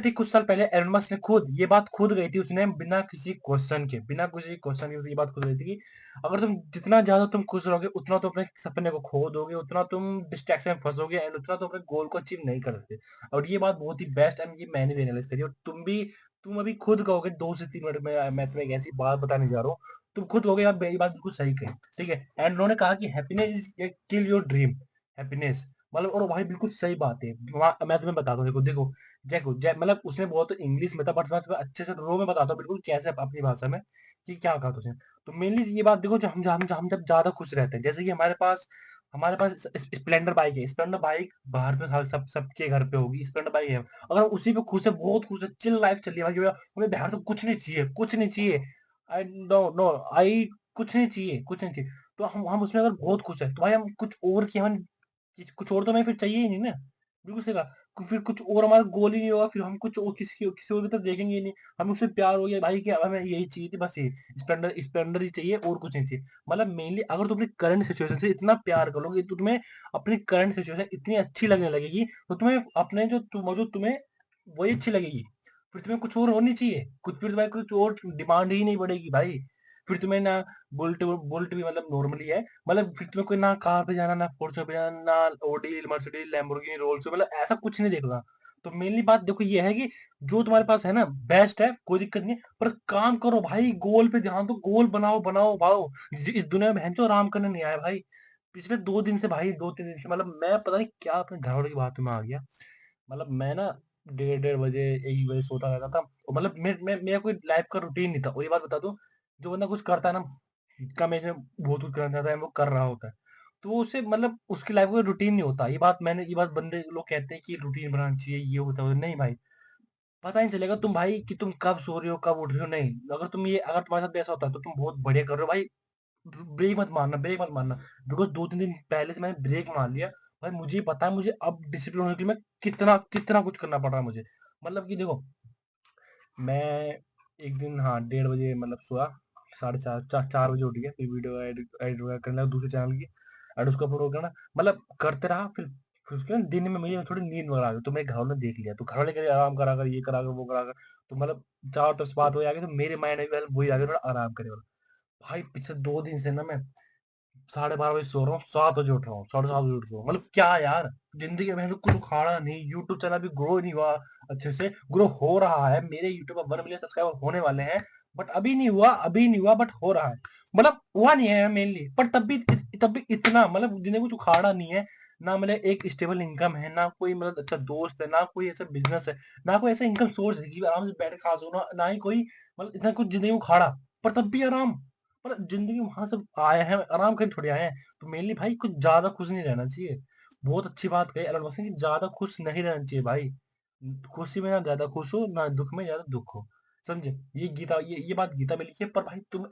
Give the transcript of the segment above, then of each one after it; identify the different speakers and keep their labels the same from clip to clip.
Speaker 1: थी कुछ साल पहले एलन मस्क ने खुद ये बात खुद गई थी, उसने बिना किसी क्वेश्चन के उसने ये बात खुद गई थी कि अगर तुम जितना ज्यादा तुम खुश रहोगे उतना तुम अपने सपने को खो दोगे, उतना तुम डिस्ट्रैक्शन में फंसोगे एंड उतना तुम अपने गोल को अचीव नहीं कर सकते। और ये बात बहुत ही बेस्ट है, ये मैंने भी एनालाइज करी और तुम अभी खुद कहोगे 2 से 3 मिनट में, मैं तुम्हें एक ऐसी बात बताने जा रहा हूँ, तुम खुद कहोगे यार ये बात बिल्कुल सही कही। ठीक है, एंड उन्होंने कहा कि happiness is kill your dream. Happiness मतलब, और भाई बिल्कुल सही बात है। मैं तुम्हें बताता हूँ, देखो देखो जैको जै मतलब उसने बहुत तो इंग्लिश में था, बट मैं तुम्हें अच्छे से रो में बताता हूँ बिल्कुल कैसे अपनी भाषा में कि क्या कहा था उसने। तो मेनली ये बात देखो, जब हम जब ज्यादा खुश रहते हैं, जैसे कि हमारे पास स्प्लेंडर बाइक है, स्प्लेंडर बाइक बाहर में सबके घर पे होगी, स्प्लेंडर बाइक है, अगर हम उसी पे खुश है, बहुत खुश है, चिल लाइफ चल रही है भाई, हमें बाहर से कुछ नहीं चाहिए, कुछ नहीं चाहिए। आई नो नो आई कुछ नहीं चाहिए, कुछ नहीं चाहिए। तो हम उसमें अगर बहुत खुश है तो भाई हम कुछ और की हम कुछ और तो हमें फिर चाहिए ही नहीं ना। बिल्कुल सही कहा। फिर कुछ और हमारा गोल ही नहीं होगा, फिर हम कुछ और किसी और की तरफ देखेंगे ही नहीं। हमें उससे प्यार हो गया भाई कि अब हमें यही चाहिए थी, बस ये स्प्लेंडर स्प्लेंडर ही चाहिए और कुछ नहीं चाहिए। मतलब मेनली अगर तुम अपनी करंट सिचुएशन से इतना प्यार करोगे तो तुम्हें अपनी करंट सिचुएशन इतनी अच्छी लगने लगेगी, तो तुम्हें अपने जो तुम्हें वही अच्छी लगेगी। फिर तुम्हें कुछ और होनी चाहिए, फिर तुम्हें कुछ और डिमांड ही नहीं बढ़ेगी भाई। फिर तुम्हें ना बुल्ट बुल्ट भी मतलब नॉर्मली है, मतलब फिर तुम्हें कोई ना कार पे जाना, ना पोर्चे पे जाना, ना ओडी मर्सिडीज लैम्बोर्गिनी रोल्स मतलब ऐसा कुछ नहीं देखना। तो मेनली बात देखो ये है कि जो तुम्हारे पास है ना बेस्ट है, कोई दिक्कत नहीं है, पर काम करो भाई, गोल पे ध्यान दो, गोल बनाओ बनाओ भाओ। इस दुनिया में बहन आराम करने नहीं आया भाई। पिछले 2 दिन से भाई, 2-3 दिन से मतलब मैं पता नहीं क्या अपने घर वालों की बात में आ गया। मतलब मैं ना डेढ़ डेढ़ बजे 1 बजे सोता रहता था, और मतलब मेरा कोई लाइफ का रूटीन नहीं था। और ये बात बता दूं, जो बंदा कुछ करता है ना, कम एज में बहुत कुछ करना चाहता है, वो कर रहा होता है, तो वो उसे मतलब उसकी लाइफ का रूटीन नहीं होता। ये बात बंदे लोग कहते हैं कि रूटीन बनाना चाहिए, ये होता है नहीं भाई। पता नहीं चलेगा तुम भाई कि तुम कब सो रहे हो कब उठ रहे हो, नहीं। अगर तुम्हारे साथ ऐसा होता है तो तुम बहुत बढ़िया कर रहे हो भाई। ब्रेक मत मारना, बिकॉज 2-3 दिन पहले से मैंने ब्रेक मार लिया। भाई मुझे ही पता है, मुझे अब डिसिप्लिन होने के लिए मैं कितना कितना कुछ करना पड़ रहा है मुझे। मतलब कि देखो, मैं एक दिन हाँ 1:30 बजे मतलब सोया, 4:30 4 बजे उठ गया, फिर वीडियो एडिट एडिट वगैरह करने लगा दूसरे चैनल की, एड उसको अपलोड करना, मतलब करते रहा। फिर उसके बाद दिन में मुझे थोड़ी नींद वगैरह आ गई, तो मेरे घर वालों ने देख लिया, तो घर वाले कह रहे आराम करा कर, ये करा कर, वो करा कर। तो मतलब चारों तरफ से बात हो जाएगी, तो मेरे माइंड में वही आ गया थोड़ा आराम करे वाला। भाई पिछले 2 दिन से ना मैं 12:30 बजे सो रहा हूँ, 7 बजे उठ रहा हूँ, 7:30 बजे उठ रहा हूँ। मतलब क्या यार, जिंदगी में तो कुछ उखाड़ा नहीं, यूट्यूब चैनल भी ग्रो नहीं हुआ अच्छे से। ग्रो हो रहा है, मेरे यूट्यूब पर 1 मिलियन सब्सक्राइबर होने वाले हैं, बट अभी नहीं हुआ बट हो रहा है। मतलब हुआ नहीं है मेनली, पर तब भी इतना मतलब जिन्हें कुछ उखाड़ा नहीं है ना। मतलब एक स्टेबल इनकम है ना, कोई मतलब अच्छा दोस्त है ना, कोई ऐसा बिजनेस है ना, कोई ऐसा इनकम सोर्स है कि आराम से बैठ के खा सको ना ही कोई मतलब इतना कुछ जिंदगी में उखाड़ा, पर तब भी आराम। मतलब जिंदगी में वहां से आए हैं, आराम करने थोड़ी आए हैं। तो मेनली भाई कुछ ज्यादा खुश नहीं रहना चाहिए। बहुत अच्छी बात कही एलन मस्क ने कि ज्यादा खुश नहीं रहना चाहिए भाई। खुशी में ना ज्यादा खुश हो, ना दुख में ज्यादा दुख हो। समझे, ये बात गीता में लिखी है। पर भाई तुम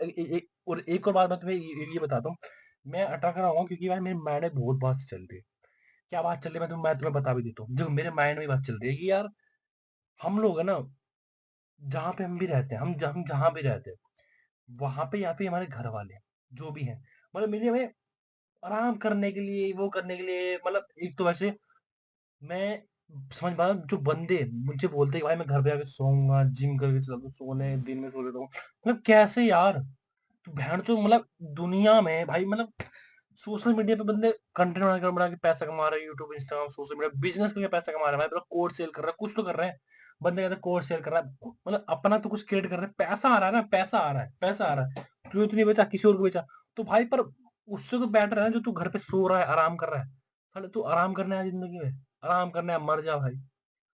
Speaker 1: और एक और बात मैं तुम्हें ये बताता हूँ। मैं अटक रहा हूँ क्योंकि भाई मेरे माइंड में बहुत बात चल रही है। क्या बात चल रही है, मैं तुम्हें बता भी देता हूँ। जो मेरे माइंड में बात चल रही है कि यार हम लोग है ना, जहाँ पे हम भी रहते हैं, हम जहाँ भी रहते हैं, वहां पे या फिर हमारे घर वाले जो भी हैं, मतलब मेरे हमें आराम करने के लिए, वो करने के लिए, मतलब एक तो वैसे मैं समझ पा रहा हूँ जो बंदे मुझे बोलते हैं कि भाई मैं घर पे आके सोऊंगा, जिम करके चला सोने दिन में सो लेता हूँ, मतलब कैसे यार। तो बहन चो मतलब दुनिया में भाई मतलब सोशल मीडिया पे बंदे कंटेंट बना के पैसा कमा रहे हैं, YouTube Instagram social media business करके पैसा कमा रहे हैं भाई। कोर्स सेल कर रहा है, कुछ तो कर रहे हैं। बंदे कहते हैं कोर्स सेल कर रहा है, मतलब अपना तो कुछ क्रिएट कर रहे हैं, पैसा आ रहा है ना, पैसा आ रहा है, पैसा आ रहा है। तू तो नहीं बेचा, किसी और को बेचा। तो भाई पर उससे तो बेटर है जो तू घर पे सो रहा है, आराम कर रहा है। साले तू आराम करने आया जिंदगी में, आराम करने आया, मर जा भाई।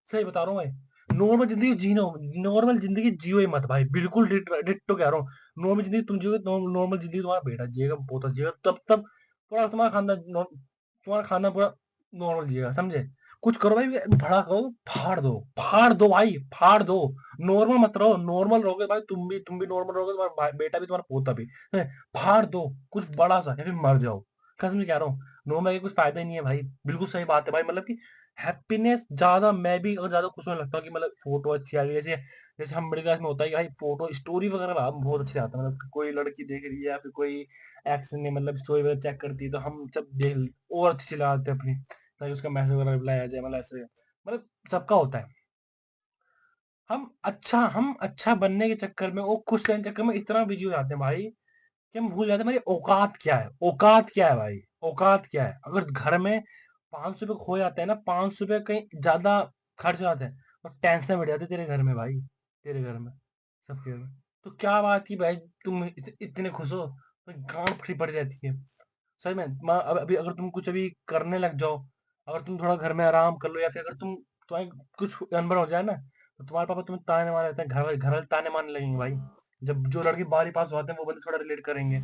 Speaker 1: सही बता रहा हूँ भाई। नॉर्मल जिंदगी जियो ही मत भाई, बिल्कुल डिट्टो कह रहा हूँ। नॉर्मल जिंदगी तुम जियोगे, नॉर्मल जिंदगी तुम्हारा बेटा जिएगा, पोता जिएगा, तब तब पूरा तुम्हारा खानदान पूरा नॉर्मल जिएगा, समझे। कुछ करो भाई, भड़ा करो, फाड़ दो भाई, फाड़ दो। नॉर्मल मत रहो, नॉर्मल रहोगे भाई, तुम भी नॉर्मल रहोगे, तुम्हारा बेटा भी, तुम्हारा पोता भी। फाड़ दो कुछ बड़ा सा, या फिर मर जाओ। कसम से कह रहा हूँ, नॉर्मल का कुछ फायदा ही नहीं है भाई। बिल्कुल सही बात है भाई, मतलब कि हैप्पीनेस ज्यादा, मैं भी अगर ज्यादा खुश होने लगता हूँ कि मतलब फोटो अच्छी आ गई, जैसे जैसे हम मिडिल क्लास में होता है कि भाई फोटो स्टोरी वगैरह बहुत अच्छी आता है, मतलब कोई लड़की देख रही है या फिर कोई एक्स ने मतलब स्टोरी वगैरह चेक करती है, तो हम जब देख और अच्छी चलाते हैं अपनी, ताकि उसका मैसेज वगैरह रिप्लाई आ जाए, मतलब ऐसे मतलब सबका होता है। हम अच्छा बनने के चक्कर में, वो खुश रहने के चक्कर में इतना बिजी हो जाते हैं भाई कि हम भूल जाते हैं हमारी औकात क्या है। औकात क्या है भाई? औकात क्या है? अगर घर में 500 रुपए खो जाते हैं ना, 500 रुपए कहीं ज्यादा खर्च हो जाते हैं, तो टेंशन बढ़ जाती है तेरे घर में भाई, तेरे घर में, सबके घर में। तो क्या बात की भाई, तुम इतने खुश हो तो गांड फटी पड़ जाती है। सही में अभी अगर तुम कुछ अभी करने लग जाओ, अगर तुम थोड़ा घर में आराम कर लो, या फिर अगर तुम्हारे कुछ अनबन हो जाए ना, तो तुम्हारे पापा तुम्हें ताने मारने लगते हैं, घर घर वाले ताने मारने लगेंगे भाई। जब जो लड़के 12वीं पास होते हैं वो बंदे थोड़ा रिलेट करेंगे।